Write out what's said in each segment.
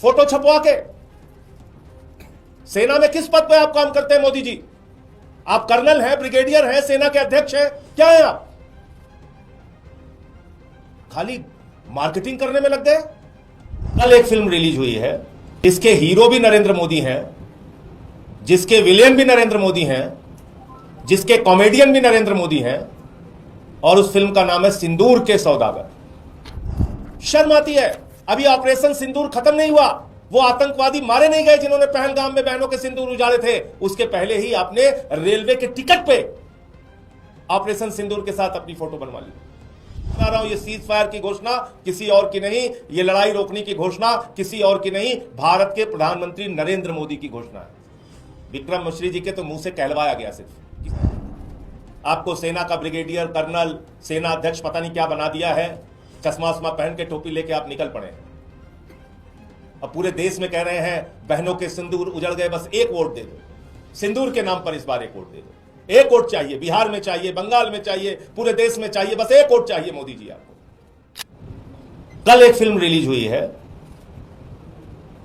Photo छपवा के। सेना में किस पद पे आप काम करते हैं मोदी जी? आप कर्नल हैं, ब्रिगेडियर हैं, सेना के अध्यक्ष हैं, क्या हैं आप? खाली मार्केटिंग करने में लग गए। कल एक फिल्म रिलीज हुई है, इसके हीरो भी नरेंद्र मोदी हैं, जिसके विलेन भी नरेंद्र मोदी हैं, जिसके कॉमेडियन भी नरेंद्र मोदी हैं, और उस फिल्म का नाम है सिंदूर के सौदागर। शर्म आती है। अभी ऑपरेशन सिंदूर खत्म नहीं हुआ, वो आतंकवादी मारे नहीं गए जिन्होंने पहलगाम में बहनों के सिंदूर उजाड़े थे। उसके पहले ही आपने रेलवे के टिकट पे ऑपरेशन सिंदूर के साथ अपनी फोटो बनवा ली। बता रहा हूं, ये सीज फायर की घोषणा किसी और की नहीं, ये लड़ाई रोकने की घोषणा किसी और की नहीं, भारत के प्रधानमंत्री नरेंद्र मोदी की घोषणा है। विक्रम मिश्री जी के तो मुंह से कहलवाया गया सिर्फ। आपको सेना का ब्रिगेडियर, कर्नल, सेना अध्यक्ष पता नहीं क्या बना दिया है। चश्मा उस्मा पहन के, टोपी लेके आप निकल पड़े। अब पूरे देश में कह रहे हैं बहनों के सिंदूर उजड़ गए, बस एक वोट दे दो। सिंदूर के नाम पर इस बार एक वोट दे दो। एक वोट चाहिए, बिहार में चाहिए, बंगाल में चाहिए, पूरे देश में चाहिए, बस एक वोट चाहिए मोदी जी आपको। कल एक फिल्म रिलीज हुई है,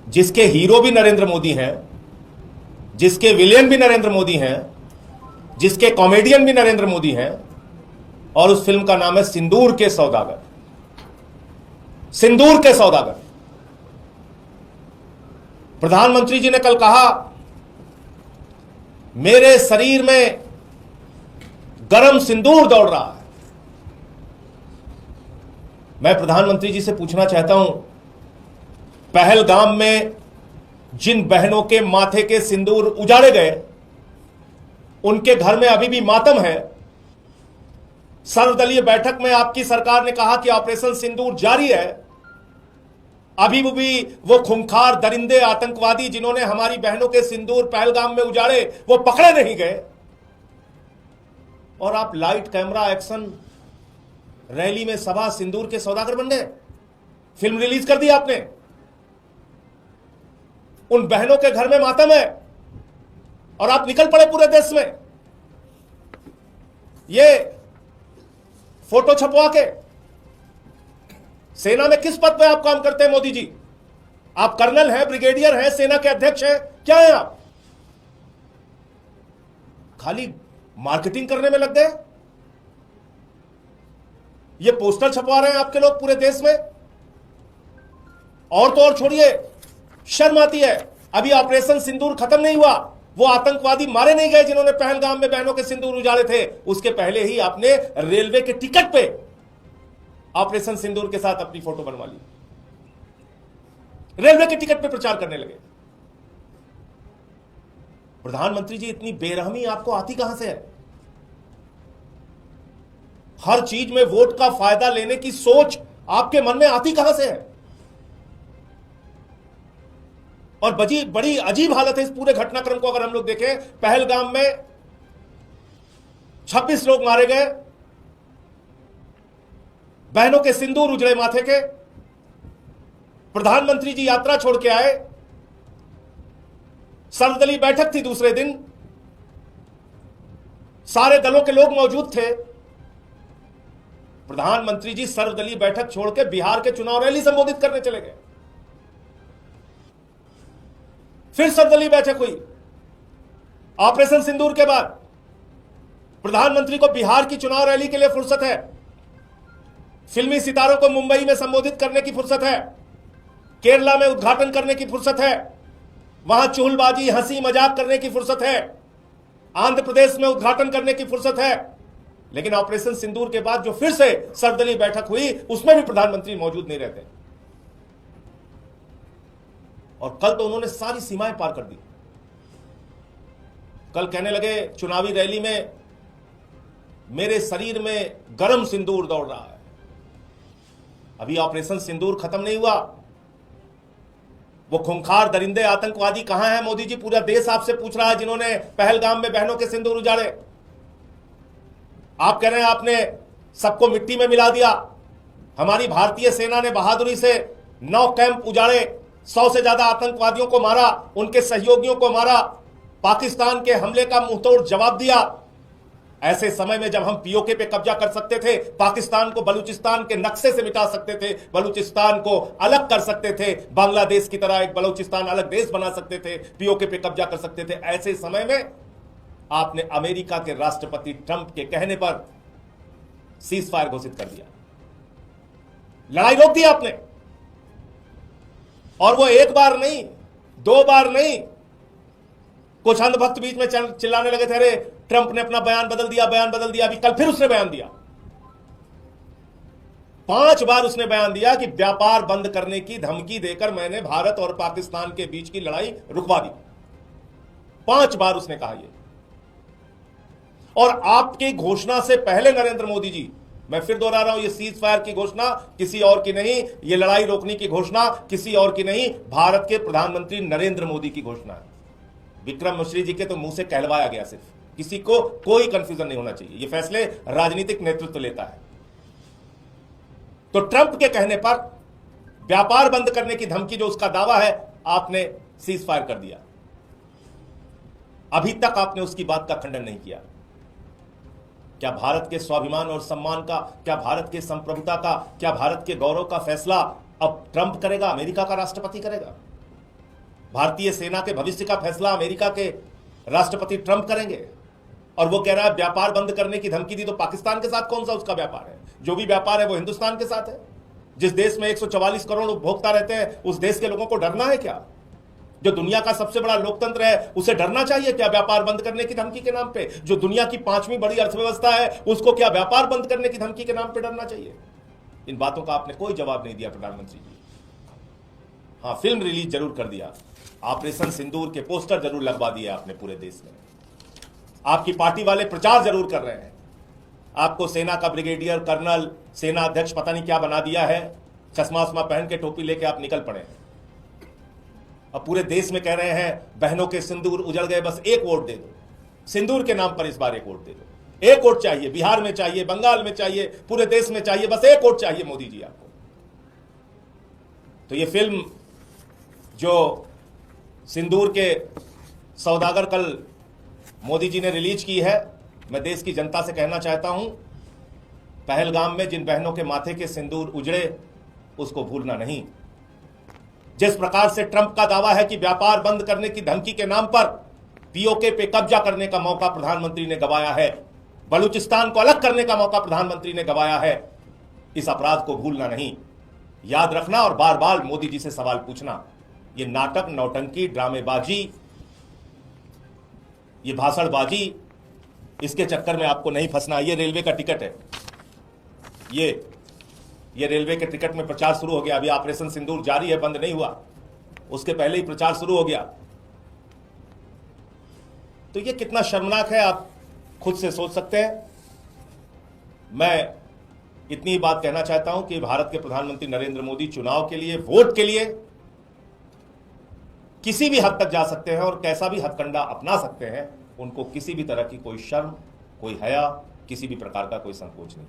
जिसके हीरो भी नरेंद्र मोदी हैं, जिसके विलेन भी नरेंद्र मोदी हैं, जिसके कॉमेडियन भी नरेंद्र मोदी हैं, और उस फिल्म का नाम है सिंदूर के सौदागर। सिंदूर के सौदागर। प्रधानमंत्री जी ने कल कहा, मेरे शरीर में गरम सिंदूर दौड़ रहा है। मैं प्रधानमंत्री जी से पूछना चाहता हूं, पहलगाम में जिन बहनों के माथे के सिंदूर उजाड़े गए, उनके घर में अभी भी मातम है। सर्वदलीय बैठक में आपकी सरकार ने कहा कि ऑपरेशन सिंदूर जारी है। अभी भी वो खूंखार दरिंदे आतंकवादी जिन्होंने हमारी बहनों के सिंदूर पहलगाम में उजाड़े, वो पकड़े नहीं गए। और आप लाइट कैमरा एक्शन रैली में सभा सिंदूर के सौदागर बन गए। फिल्म रिलीज कर दी आपने। उन बहनों के घर में मातम है और आप निकल पड़े पूरे देश में ये फोटो छपवा के। सेना में किस पद पे आप काम करते हैं मोदी जी? आप कर्नल हैं, ब्रिगेडियर हैं, सेना के अध्यक्ष हैं, क्या हैं आप? खाली मार्केटिंग करने में लग गए। ये पोस्टर छपवा रहे हैं आपके लोग पूरे देश में। और तो और छोड़िए, शर्म आती है। अभी ऑपरेशन सिंदूर खत्म नहीं हुआ, वो आतंकवादी मारे नहीं गए जिन्होंने पहलगाम में बहनों के सिंदूर उजाड़े थे। उसके पहले ही आपने रेलवे के टिकट पे ऑपरेशन सिंदूर के साथ अपनी फोटो बनवा ली। रेलवे के टिकट पे प्रचार करने लगे। प्रधानमंत्री जी, इतनी बेरहमी आपको आती कहां से है? हर चीज में वोट का फायदा लेने की सोच आपके मन में आती कहां से है? और बड़ी अजीब हालत है इस पूरे घटनाक्रम को अगर हम लोग देखें। पहलगाम में 26 लोग मारे गए, बहनों के सिंदूर उजड़े माथे के। प्रधानमंत्री जी यात्रा छोड़ के आए, सर्वदलीय बैठक थी दूसरे दिन, सारे दलों के लोग मौजूद थे। प्रधानमंत्री जी सर्वदलीय बैठक छोड़ के बिहार के चुनाव रैली संबोधित करने चले गए। फिर सर्वदलीय बैठक हुई ऑपरेशन सिंदूर के बाद। प्रधानमंत्री को बिहार की चुनाव रैली के लिए फुर्सत है, फिल्मी सितारों को मुंबई में संबोधित करने की फुर्सत है, केरला में उद्घाटन करने की फुर्सत है, वहां चुहलबाजी हंसी मजाक करने की फुर्सत है, आंध्र प्रदेश में उद्घाटन करने की फुर्सत है। लेकिन ऑपरेशन सिंदूर के बाद जो फिर से सर्वदलीय बैठक हुई, उसमें भी प्रधानमंत्री मौजूद नहीं रहते। और कल तो उन्होंने सारी सीमाएं पार कर दी। कल कहने लगे चुनावी रैली में, मेरे शरीर में गरम सिंदूर दौड़ रहा है। अभी ऑपरेशन सिंदूर खत्म नहीं हुआ। वो खूंखार दरिंदे आतंकवादी कहां हैं मोदी जी? पूरा देश आपसे पूछ रहा है, जिन्होंने पहलगाम में बहनों के सिंदूर उजाड़े। आप कह रहे हैं आपने सबको मिट्टी में मिला दिया। हमारी भारतीय सेना ने बहादुरी से 9 कैंप उजाड़े, 100 से ज्यादा आतंकवादियों को मारा, उनके सहयोगियों को मारा, पाकिस्तान के हमले का मुंहतोड़ जवाब दिया। ऐसे समय में जब हम पीओके पे कब्जा कर सकते थे, पाकिस्तान को बलूचिस्तान के नक्शे से मिटा सकते थे, बलूचिस्तान को अलग कर सकते थे, बांग्लादेश की तरह एक बलूचिस्तान अलग देश बना सकते थे, पीओके पे कब्जा कर सकते थे, ऐसे समय में आपने अमेरिका के राष्ट्रपति ट्रंप के कहने पर सीज फायर घोषित कर दिया, लड़ाई रोक दी आपने। और वो एक बार नहीं, दो बार नहीं, कुछ अंधभक्त बीच में चिल्लाने लगे थे, अरे ट्रंप ने अपना बयान बदल दिया, बयान बदल दिया। अभी कल फिर उसने बयान दिया, 5 बार उसने बयान दिया कि व्यापार बंद करने की धमकी देकर मैंने भारत और पाकिस्तान के बीच की लड़ाई रुकवा दी। 5 बार उसने कहा ये। और आपकी घोषणा से पहले नरेंद्र मोदी जी, मैं फिर दोहरा रहा हूं, ये सीज फायर की घोषणा किसी और की नहीं, ये लड़ाई रोकने की घोषणा किसी और की नहीं, भारत के प्रधानमंत्री नरेंद्र मोदी की घोषणा है। विक्रम मिश्री जी के तो मुंह से कहलवाया गया, सिर्फ किसी को कोई कंफ्यूजन नहीं होना चाहिए, ये फैसले राजनीतिक नेतृत्व लेता है। तो ट्रंप के कहने पर व्यापार बंद करने की धमकी जो उसका दावा है, आपने सीज फायर कर दिया। अभी तक आपने उसकी बात का खंडन नहीं किया। क्या भारत के स्वाभिमान और सम्मान का, क्या भारत के संप्रभुता का, क्या भारत के गौरव का फैसला अब ट्रंप करेगा, अमेरिका का राष्ट्रपति करेगा? भारतीय सेना के भविष्य का फैसला अमेरिका के राष्ट्रपति ट्रंप करेंगे। और वो कह रहा है व्यापार बंद करने की धमकी दी, तो पाकिस्तान के साथ कौन सा उसका व्यापार है? जो भी व्यापार है वो हिंदुस्तान के साथ है। जिस देश में 144 करोड़ उपभोक्ता रहते हैं, उस देश के लोगों को डरना है क्या? जो दुनिया का सबसे बड़ा लोकतंत्र है, उसे डरना चाहिए क्या व्यापार बंद करने की धमकी के नाम पे? जो दुनिया की 5वीं बड़ी अर्थव्यवस्था है, उसको क्या व्यापार बंद करने की धमकी के नाम पे डरना चाहिए? इन बातों का आपने कोई जवाब नहीं दिया प्रधानमंत्री जी। हाँ, फिल्म रिलीज जरूर कर दिया, ऑपरेशन सिंदूर के पोस्टर जरूर लगवा दिए आपने पूरे देश में, आपकी पार्टी वाले प्रचार जरूर कर रहे हैं, आपको सेना का ब्रिगेडियर कर्नल, सेना अध्यक्ष पता नहीं क्या बना दिया है, चश्मा वश्मा पहन के टोपी लेके आप निकल पड़े हैं। अब पूरे देश में कह रहे हैं बहनों के सिंदूर उजड़ गए, बस एक वोट दे दो, सिंदूर के नाम पर इस बार एक वोट दे दो। एक वोट चाहिए, बिहार में चाहिए, बंगाल में चाहिए, पूरे देश में चाहिए, बस एक वोट चाहिए मोदी जी आपको। तो ये फिल्म जो सिंदूर के सौदागर कल मोदी जी ने रिलीज की है, मैं देश की जनता से कहना चाहता हूं, पहलगाम में जिन बहनों के माथे के सिंदूर उजड़े, उसको भूलना नहीं। जिस प्रकार से ट्रंप का दावा है कि व्यापार बंद करने की धमकी के नाम पर पीओके पे कब्जा करने का मौका प्रधानमंत्री ने गवाया है, बलूचिस्तान को अलग करने का मौका प्रधानमंत्री ने गवाया है, इस अपराध को भूलना नहीं, याद रखना और बार बार मोदी जी से सवाल पूछना। ये नाटक, नौटंकी, ड्रामेबाजी, ये भाषणबाजी, इसके चक्कर में आपको नहीं फंसना। ये रेलवे का टिकट है, ये रेलवे के टिकट में प्रचार शुरू हो गया। अभी ऑपरेशन सिंदूर जारी है, बंद नहीं हुआ, उसके पहले ही प्रचार शुरू हो गया। तो ये कितना शर्मनाक है, आप खुद से सोच सकते हैं। मैं इतनी ही बात कहना चाहता हूं कि भारत के प्रधानमंत्री नरेंद्र मोदी चुनाव के लिए, वोट के लिए किसी भी हद तक जा सकते हैं और कैसा भी हथकंडा अपना सकते हैं। उनको किसी भी तरह की कोई शर्म, कोई हया, किसी भी प्रकार का कोई संकोच नहीं।